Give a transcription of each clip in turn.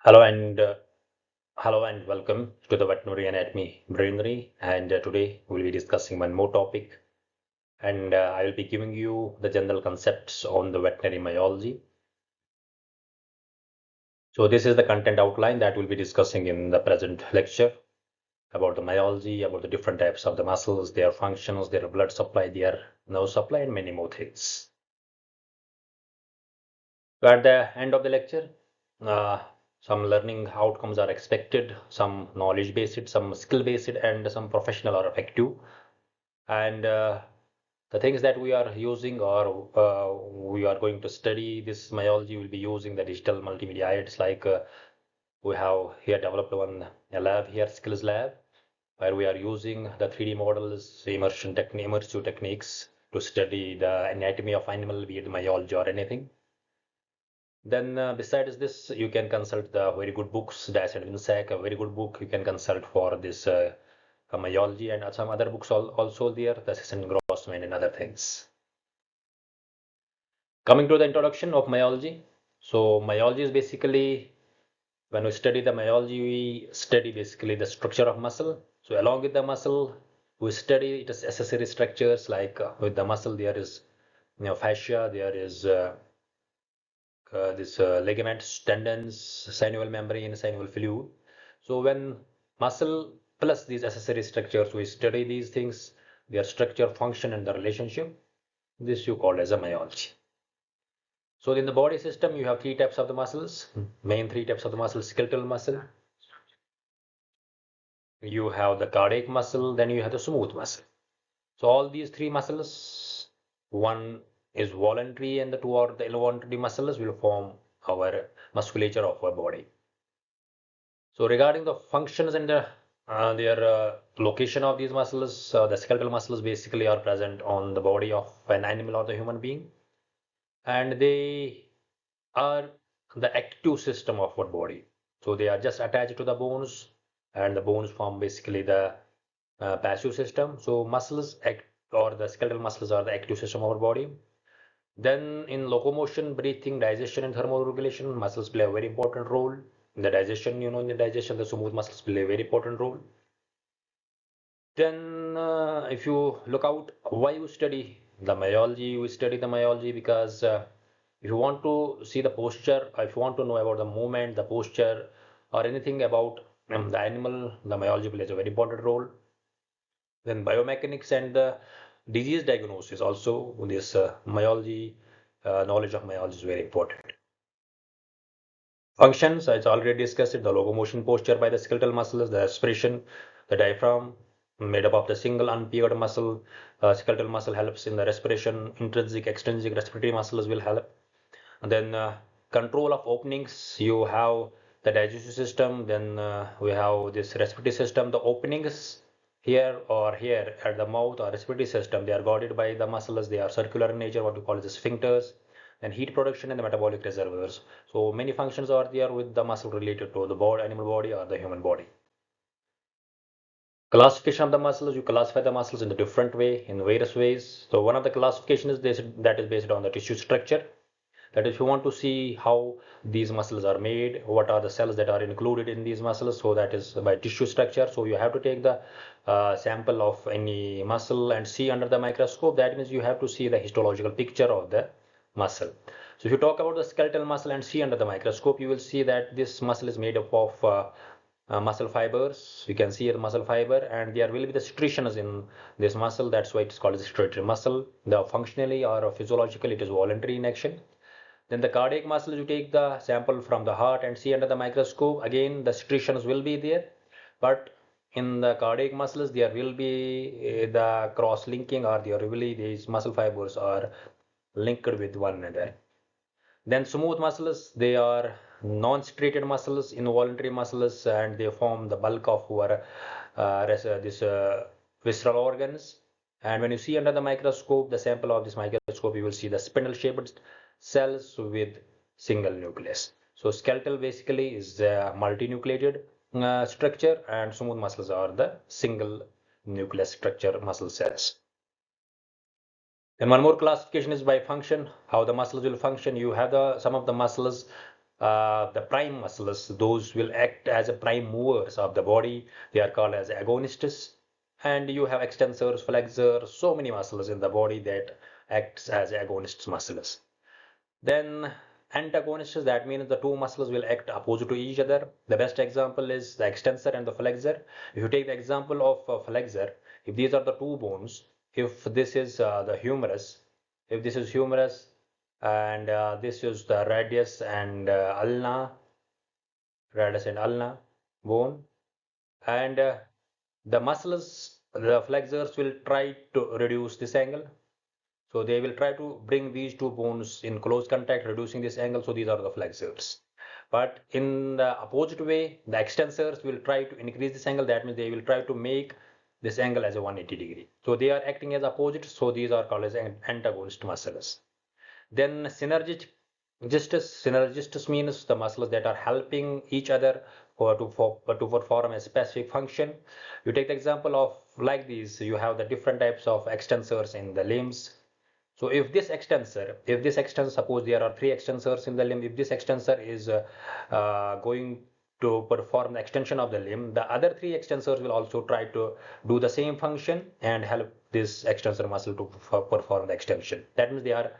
Hello and hello and welcome to the Veterinary Anatomy Brainary. And today we'll be discussing one more topic, and I will be giving you the general concepts on the veterinary myology. So this is the content outline that we'll be discussing in the present lecture about the myology, about the different types of the muscles, their functions, their blood supply, their nerve supply, and many more things. So at the end of the lecture, uh, some learning outcomes are expected, some knowledge based, some skill based, and some professional or effective. And the things that we are using or we are going to study this myology will be using the digital multimedia aids like we have here developed a lab here, skills lab, where we are using the 3D models, immersive techniques to study the anatomy of animal, be it myology or anything. Then besides this, you can consult the very good books, Das and Winsack, a very good book you can consult for this myology, and some other books also there, the Sisson Grossman and other things. Coming to the introduction of myology. So myology is basically, when we study the myology, we study basically the structure of muscle. So along with the muscle, we study its accessory structures like with the muscle there is fascia, there is this ligaments, tendons, synovial membrane, synovial fluid. So when muscle plus these accessory structures, we study these things, their structure, function, and the relationship. This you call as a myology. So in the body system, you have three types of the muscles, main three types of the muscle: skeletal muscle, you have the cardiac muscle, then you have the smooth muscle. So all these three muscles, one is voluntary and the two are the involuntary muscles will form our musculature of our body. So regarding the functions and their location of these muscles, the skeletal muscles basically are present on the body of an animal or the human being, and they are the active system of our body. So they are just attached to the bones, and the bones form basically the passive system. So muscles act, or the skeletal muscles are the active system of our body. Then in locomotion, breathing, digestion, and thermoregulation, muscles play a very important role. In the digestion, in the digestion, the smooth muscles play a very important role. Then if you look out, why you study the myology? We study the myology because if you want to see the posture, if you want to know about the movement, the posture, or anything about the animal, the myology plays a very important role. Then biomechanics and the disease diagnosis also, this myology, knowledge of myology is very important. Functions, as already discussed, the locomotion posture by the skeletal muscles, the respiration, the diaphragm, made up of the single unpaired muscle. Skeletal muscle helps in the respiration, intrinsic, extrinsic respiratory muscles will help. And then control of openings, you have the digestive system, then we have this respiratory system. The openings here or here at the mouth or respiratory system, they are guarded by the muscles, they are circular in nature, what we call the sphincters, and heat production and the metabolic reservoirs. So many functions are there with the muscle related to the body, animal body or the human body. Classification of the muscles, you classify the muscles in a different way, in various ways. So one of the classification is this, that is based on the tissue structure. That if you want to see how these muscles are made, what are the cells that are included in these muscles, so that is by tissue structure. So you have to take the sample of any muscle and see under the microscope. That means you have to see the histological picture of the muscle. So if you talk about the skeletal muscle and see under the microscope, you will see that this muscle is made up of muscle fibers. You can see the muscle fiber, and there will be the striations in this muscle. That's why it's called a striated muscle. The functionally or physiologically, it is voluntary in action. Then the cardiac muscle, you take the sample from the heart and see under the microscope. Again, the striations will be there, but in the cardiac muscles, there will be the cross-linking, or there will be these muscle fibers are linked with one another. Then smooth muscles, they are non-striated muscles, involuntary muscles, and they form the bulk of our this visceral organs. And when you see under the microscope, the sample of this microscope, you will see the spindle-shaped cells with single nucleus. So skeletal basically is the multinucleated structure, and smooth muscles are the single nucleus structure muscle cells. Then one more classification is by function, how the muscles will function. You have the some of the muscles the prime muscles, those will act as a prime movers of the body. They are called as agonists. And you have extensors, flexors, so many muscles in the body that acts as agonist muscles. Then antagonists, that means the two muscles will act opposite to each other. The best example is the extensor and the flexor. If you take the example of flexor, if these are the two bones, if this is the humerus, if this is humerus and this is the radius and ulna bone, and the muscles, the flexors will try to reduce this angle. So they will try to bring these two bones in close contact, reducing this angle. So these are the flexors. But in the opposite way, the extensors will try to increase this angle. That means they will try to make this angle as a 180 degree. So they are acting as opposite. So these are called as antagonist muscles. Then synergistus means the muscles that are helping each other to perform a specific function. You take the example of like these, you have the different types of extensors in the limbs. So if this extensor, suppose there are three extensors in the limb, if this extensor is going to perform the extension of the limb, the other three extensors will also try to do the same function and help this extensor muscle to perform the extension. That means they are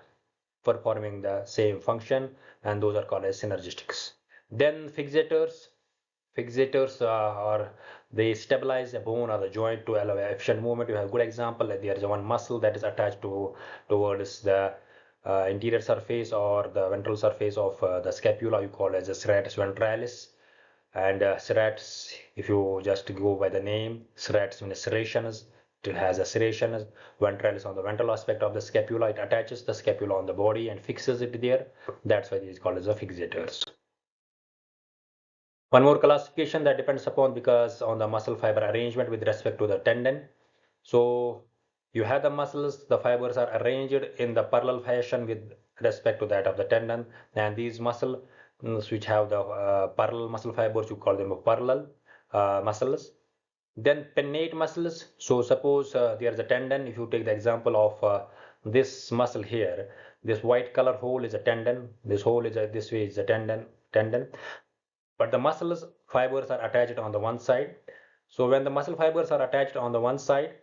performing the same function, and those are called as synergistics. Then fixators are they stabilize the bone or the joint to allow efficient movement. You have a good example, like there is one muscle that is attached towards the interior surface or the ventral surface of the scapula. You call it as a serratus ventralis. And serratus, if you just go by the name, serratus means serrations. It has a serration. Ventralis on the ventral aspect of the scapula. It attaches the scapula on the body and fixes it there. That's why it is called as a fixators. One more classification that depends upon because on the muscle fiber arrangement with respect to the tendon. So you have the muscles, the fibers are arranged in the parallel fashion with respect to that of the tendon, and these muscles which have the parallel muscle fibers, you call them parallel muscles. Then pinnate muscles. So suppose there is a tendon. If you take the example of this muscle here, this white color hole is a tendon. This hole is this way is a tendon. But the muscles fibers are attached on the one side. So when the muscle fibers are attached on the one side,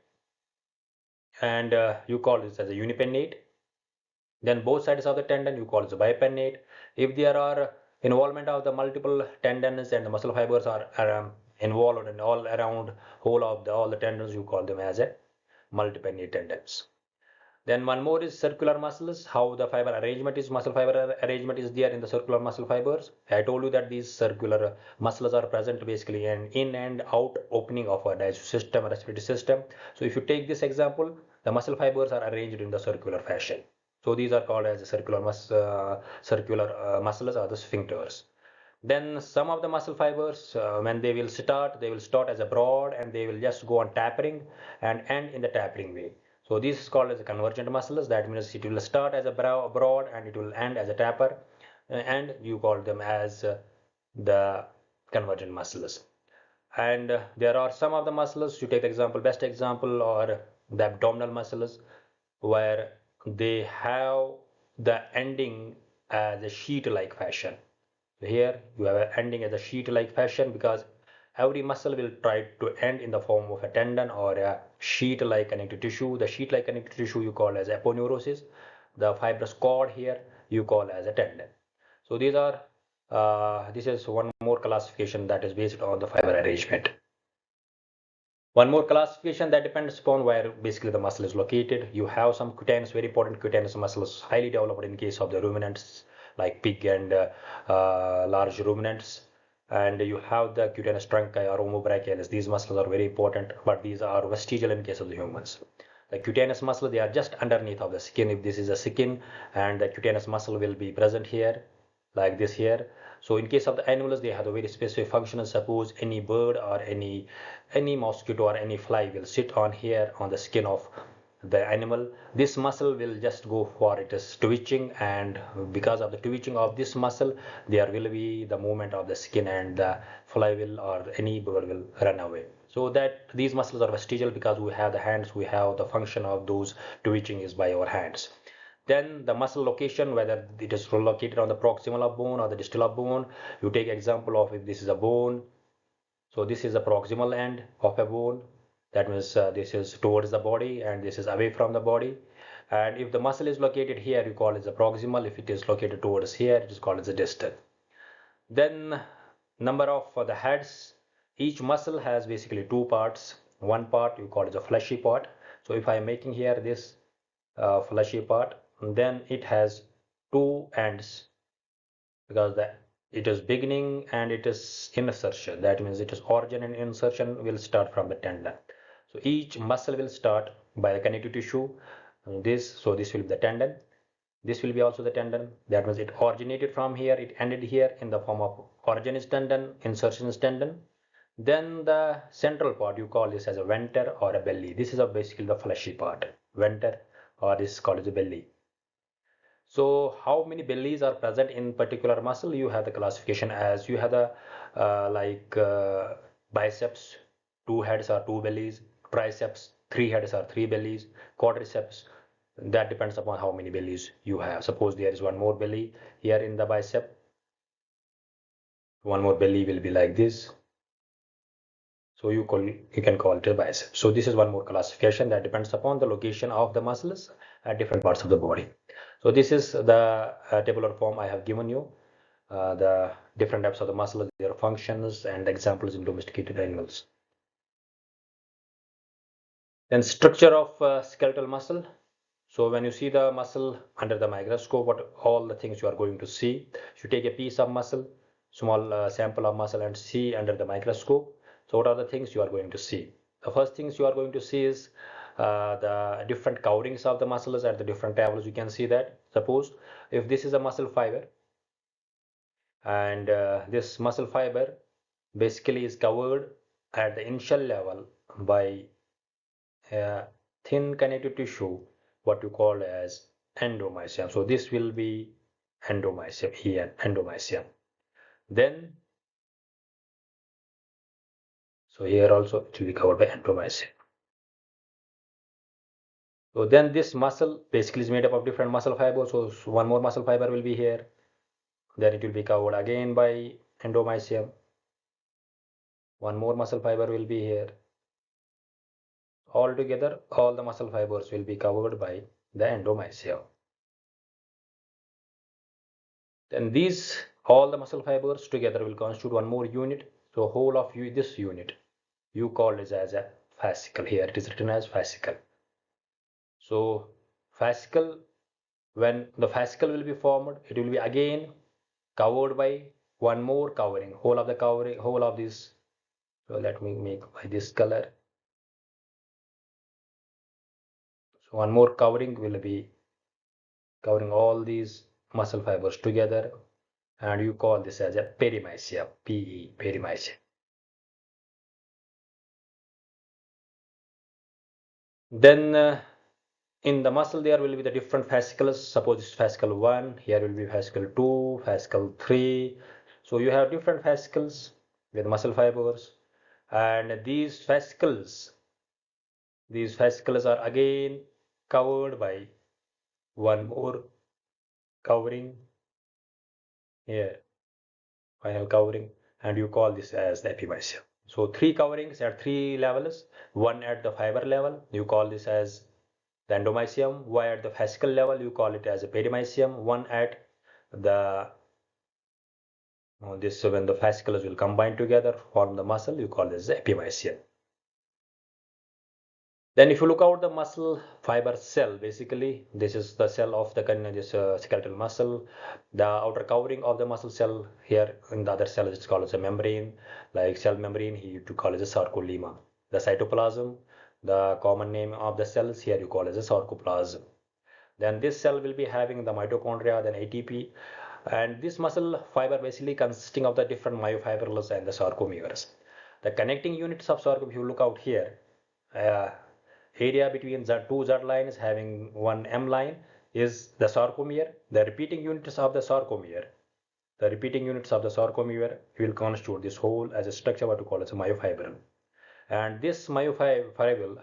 and you call this as a unipinnate, then both sides of the tendon you call it a bipinnate. If there are involvement of the multiple tendons and the muscle fibers are involved in all around whole of all the tendons, you call them as a multipinnate tendons. Then one more is circular muscles, how the fiber arrangement is, muscle fiber arrangement is there in the circular muscle fibers. I told you that these circular muscles are present basically in and out opening of a digestive system, respiratory system. So if you take this example, the muscle fibers are arranged in the circular fashion. So these are called as circular muscles or the sphincters. Then some of the muscle fibers, when they will start as a broad and they will just go on tapering and end in the tapering way. So this is called as a convergent muscles. That means it will start as a broad and it will end as a taper, and you call them as the convergent muscles. And there are some of the muscles, you take the example, best example or the abdominal muscles, where they have the ending as a sheet-like fashion. Here you have an ending as a sheet-like fashion because every muscle will try to end in the form of a tendon or a sheet-like connective tissue. The sheet-like connective tissue you call as aponeurosis. The fibrous cord here you call as a tendon. So these are this is one more classification that is based on the fiber arrangement. One more classification that depends upon where basically the muscle is located. You have some cutaneous, very important cutaneous muscles, highly developed in case of the ruminants like pig and large ruminants. And you have the cutaneous trunci or omobrachialis. These muscles are very important, but these are vestigial in case of the humans. The cutaneous muscle, they are just underneath of the skin. If this is a skin, and the cutaneous muscle will be present here, like this here. So in case of the animals, they have a very specific function. Suppose any bird or any mosquito or any fly will sit on here on the skin of the animal, this muscle will just go for it is twitching, and because of the twitching of this muscle, there will be the movement of the skin and the fly will or any bird will run away. So that these muscles are vestigial because we have the hands, we have the function of those twitching is by our hands. Then the muscle location, whether it is located on the proximal of bone or the distal of bone. You take example of if this is a bone. So this is the proximal end of a bone. That means this is towards the body and this is away from the body. And if the muscle is located here, you call it the proximal. If it is located towards here, it is called as the distal. Then number of the heads. Each muscle has basically two parts. One part you call it the fleshy part. So if I am making here this fleshy part, then it has two ends because it is beginning and it is insertion. That means it is origin and insertion will start from the tendon. So each muscle will start by the connective tissue. So this will be the tendon. This will be also the tendon. That means it originated from here, it ended here in the form of origin is tendon, insertion is tendon. Then the central part, you call this as a venter or a belly. This is basically the fleshy part, venter, or this is called as a belly. So how many bellies are present in particular muscle? You have the classification as you have the biceps, two heads or two bellies, triceps, three heads or three bellies, quadriceps. That depends upon how many bellies you have. Suppose there is one more belly here in the bicep. One more belly will be like this. So you can call it a bicep. So this is one more classification that depends upon the location of the muscles at different parts of the body. So this is the tabular form I have given you. The different types of the muscles, their functions and examples in domesticated animals. Then structure of skeletal muscle. So when you see the muscle under the microscope, what all the things you are going to see. You take a piece of muscle, small sample of muscle and see under the microscope. So what are the things you are going to see? The first things you are going to see is the different coverings of the muscles at the different tables. You can see that. Suppose if this is a muscle fiber and this muscle fiber basically is covered at the initial level by a thin connective tissue, what you call as endomysium. So this will be endomysium here, endomysium. Then, so here also it will be covered by endomysium. So then this muscle basically is made up of different muscle fibers. So one more muscle fiber will be here. Then it will be covered again by endomysium. One more muscle fiber will be here. Altogether, all the muscle fibers will be covered by the endomysium. Then these all the muscle fibers together will constitute one more unit. So whole of this unit you call it as a fascicle. Here it is written as fascicle. So fascicle, when the fascicle will be formed, it will be again covered by one more covering. Whole of the covering, whole of this. So let me make by this color. So one more covering will be covering all these muscle fibers together, and you call this as a perimysium, PE, perimysium. Then in the muscle there will be the different fascicles. Suppose it's fascicle 1, here will be fascicle 2, fascicle 3. So you have different fascicles with muscle fibers, and these fascicles are again covered by one more covering here, final covering, and you call this as the epimysium. So three coverings at three levels, one at the fiber level, you call this as the endomysium, one at the fascicle level, you call it as a perimysium, one at the this when the fascicles will combine together form the muscle, you call this the epimysium. Then if you look out the muscle fiber cell, basically this is the cell of the skeletal muscle. The outer covering of the muscle cell here in the other cell is called as a membrane, like cell membrane, here you call it a sarcolemma. The cytoplasm, the common name of the cells, here you call it a sarcoplasm. Then this cell will be having the mitochondria, then ATP, and this muscle fiber basically consisting of the different myofibrils and the sarcomeres. The connecting units of sarcomere, if you look out here, area between the two Z lines having one M line is the sarcomere. The repeating units of the sarcomere will constitute this whole as a structure what we call as a myofibril. And this myofibril,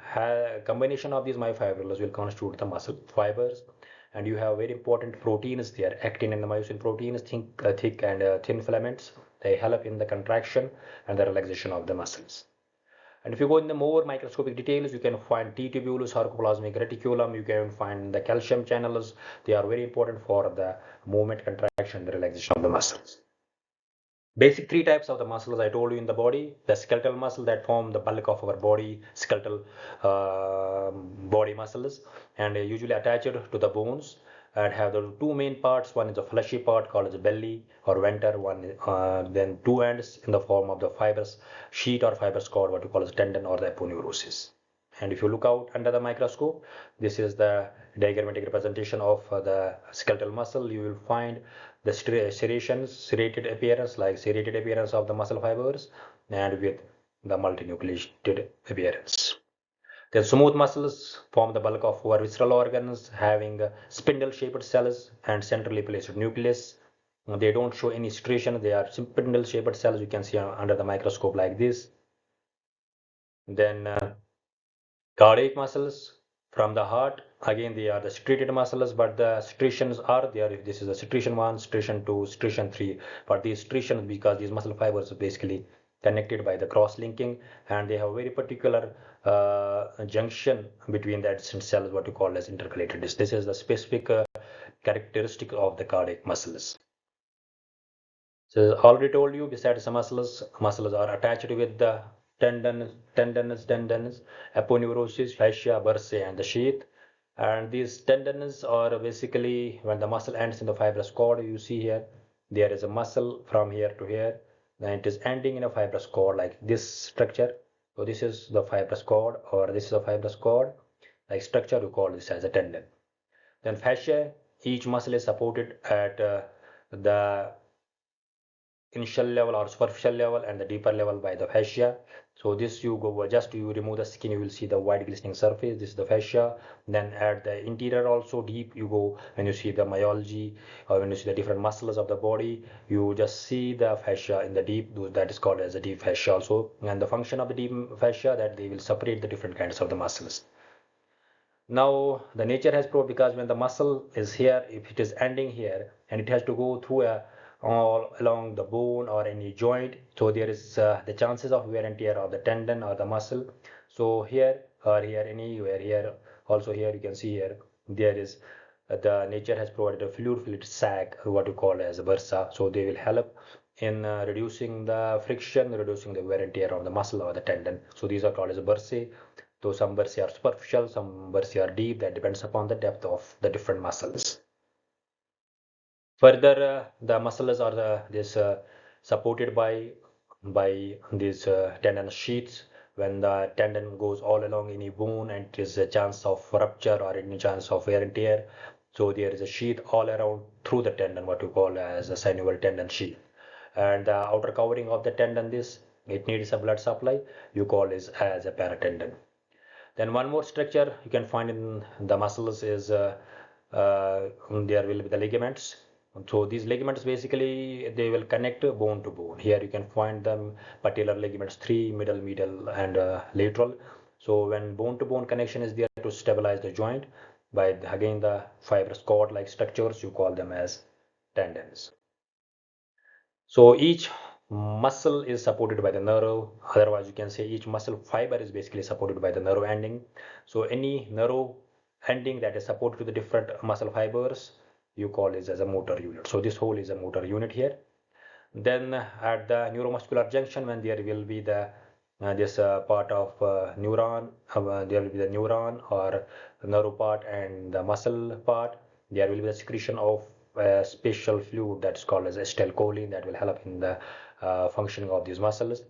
combination of these myofibrils will constitute the muscle fibers. and you have very important proteins there, actin and the myosin proteins, thick and thin filaments. They help in the contraction and the relaxation of the muscles. And if you go in the more microscopic details, you can find T-tubulus, sarcoplasmic reticulum, you can find the calcium channels. They are very important for the movement, contraction, the relaxation of the muscles. Basic three types of the muscles I told you in the body: the skeletal muscle that form the bulk of our body, skeletal body muscles, and usually attached to the bones, and have the two main parts. One is the fleshy part called as belly or venter, then two ends in the form of the fibrous sheet or fibrous cord, what we call as tendon or the aponeurosis. And if you look out under the microscope, this is the diagrammatic representation of the skeletal muscle. You will find the serrated appearance of the muscle fibers, and with the multinucleated appearance. The smooth muscles form the bulk of our visceral organs, having spindle-shaped cells and centrally placed nucleus. They don't show any striation. They are spindle-shaped cells. You can see under the microscope like this. Then cardiac muscles from the heart, again they are the striated muscles, but the striations are there. This is the striation 1, striation 2, striation 3. But these striations, because these muscle fibers are basically connected by the cross-linking, and they have very particular junction between the adjacent cells, what we call as intercalated disc. This is the specific characteristic of the cardiac muscles. So already told you, besides the muscles are attached with the tendons, aponeurosis, fascia, bursae, and the sheath. And these tendons are basically when the muscle ends in the fibrous cord. You see here, there is a muscle from here to here, and it is ending in a fibrous cord like this structure. So this is the fibrous cord, or this is a fibrous cord like structure. We call this as a tendon. Then fascia, each muscle is supported at the initial level or superficial level and the deeper level by the fascia. So this you remove the skin, you will see the white glistening surface. This is the fascia. Then at the interior also deep you go, when you see the myology or when you see the different muscles of the body, you just see the fascia in the deep. That is called as a deep fascia also. And the function of the deep fascia, that they will separate the different kinds of the muscles. Now the nature has proved, because when the muscle is here, if it is ending here and it has to go through all along the bone or any joint, so there is the chances of wear and tear of the tendon or the muscle. So here or here, anywhere here, also here you can see here, there is the nature has provided a fluid sac, what you call as a bursa. So they will help in reducing the friction, reducing the wear and tear of the muscle or the tendon. So these are called as a bursae. So some bursae are superficial, some bursae are deep. That depends upon the depth of the different muscles. Further, the muscles are supported by these tendon sheaths. When the tendon goes all along any bone and there is a chance of rupture or any chance of wear and tear, so there is a sheath all around through the tendon, what you call as a synovial tendon sheath. And the outer covering of the tendon, it needs a blood supply. You call this as a paratendon. Then one more structure you can find in the muscles is there will be the ligaments. So these ligaments basically they will connect bone to bone. Here you can find them patellar ligaments 3, middle, medial, and lateral. So when bone to bone connection is there to stabilize the joint by again the fibrous cord like structures, you call them as tendons. So each muscle is supported by the nerve. Otherwise, you can say each muscle fiber is basically supported by the nerve ending. So any nerve ending that is supported to the different muscle fibers, you call this as a motor unit. So this whole is a motor unit here. Then at the neuromuscular junction, when there will be the this part of neuron, there will be the neuron or nerve part and the muscle part. There will be the secretion of special fluid that's called as acetylcholine that will help in the functioning of these muscles.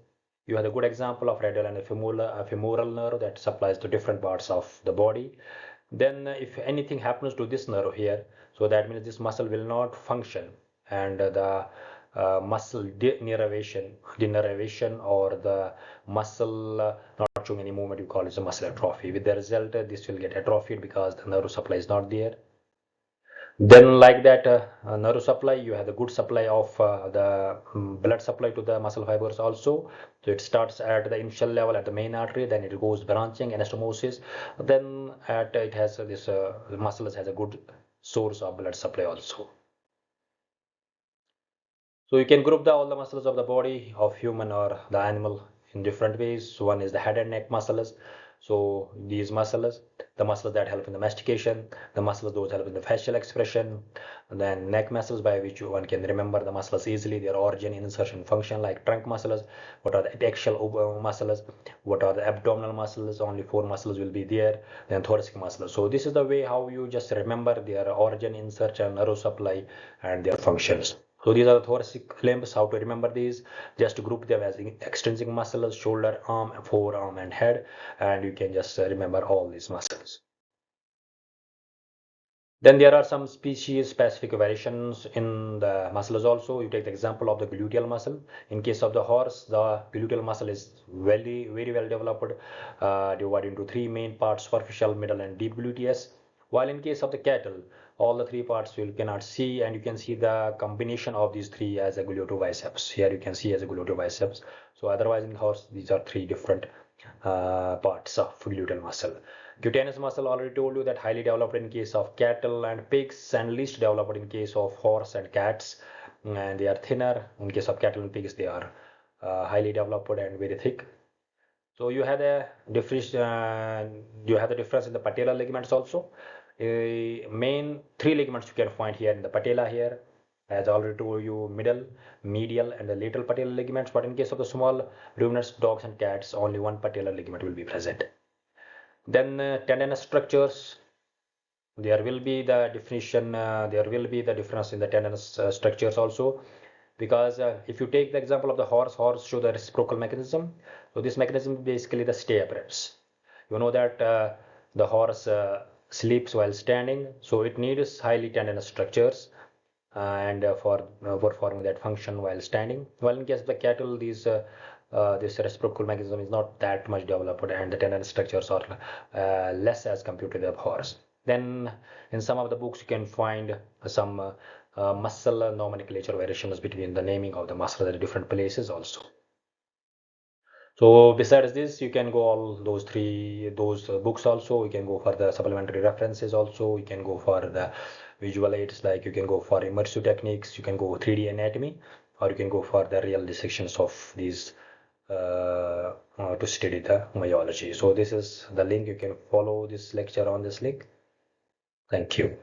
You have a good example of radial and femoral nerve that supplies to different parts of the body. Then if anything happens to this nerve here, so that means this muscle will not function, and the muscle denervation or the muscle not showing any movement, you call it a muscle atrophy. With the result, this will get atrophied because the nerve supply is not there. Then like that nerve supply, you have the good supply of the blood supply to the muscle fibers also. So it starts at the initial level at the main artery, then it goes branching anastomosis. Then it has this the muscles has a good source of blood supply also. So you can group all the muscles of the body of human or the animal in different ways. So one is the head and neck muscles. So these muscles, the muscles that help in the mastication, the muscles those help in the facial expression, and then neck muscles by which one can remember the muscles easily, their origin, insertion, function, like trunk muscles. What are the apical muscles? What are the abdominal muscles? Only four muscles will be there. Then thoracic muscles. So this is the way how you just remember their origin, insertion, nerve supply, and their functions. So these are the thoracic limbs. How to remember these? Just group them as extrinsic muscles, shoulder, arm, forearm, and head, and you can just remember all these muscles. Then there are some species specific variations in the muscles also. You take the example of the gluteal muscle. In case of the horse, the gluteal muscle is very well developed, divided into three main parts: superficial, middle, and deep gluteus. While in case of the cattle, all the three parts you cannot see, and you can see the combination of these three as a gluteobiceps. Here you can see as a gluteobiceps. So otherwise in horse, these are three different parts of gluteal muscle. Cutaneous muscle, already told you, that highly developed in case of cattle and pigs, and least developed in case of horse and cats. And they are thinner. In case of cattle and pigs, they are highly developed and very thick. So you have a difference. You have the difference in the patellar ligaments also. Main three ligaments you can find here in the patella here. As I already told you, middle, medial, and the lateral patellar ligaments. But in case of the small ruminants, dogs, and cats, only one patellar ligament will be present. Then tendinous structures. There will be the definition. There will be the difference in the tendinous structures also, because if you take the example of the horse show the reciprocal mechanism. So this mechanism is basically the stay apparatus. You know that the horse sleeps while standing, so it needs highly tendinous structures and for performing that function while standing. While in case of the cattle, this reciprocal mechanism is not that much developed, and the tendinous structures are less as compared to the horse. Then in some of the books you can find some muscle nomenclature variations between the naming of the muscle at different places also. So besides this, you can go all those books also. You can go for the supplementary references also. You can go for the visual aids, like you can go for immersive techniques. You can go 3D anatomy, or you can go for the real dissections of these to study the myology. So this is the link. You can follow this lecture on this link. Thank you.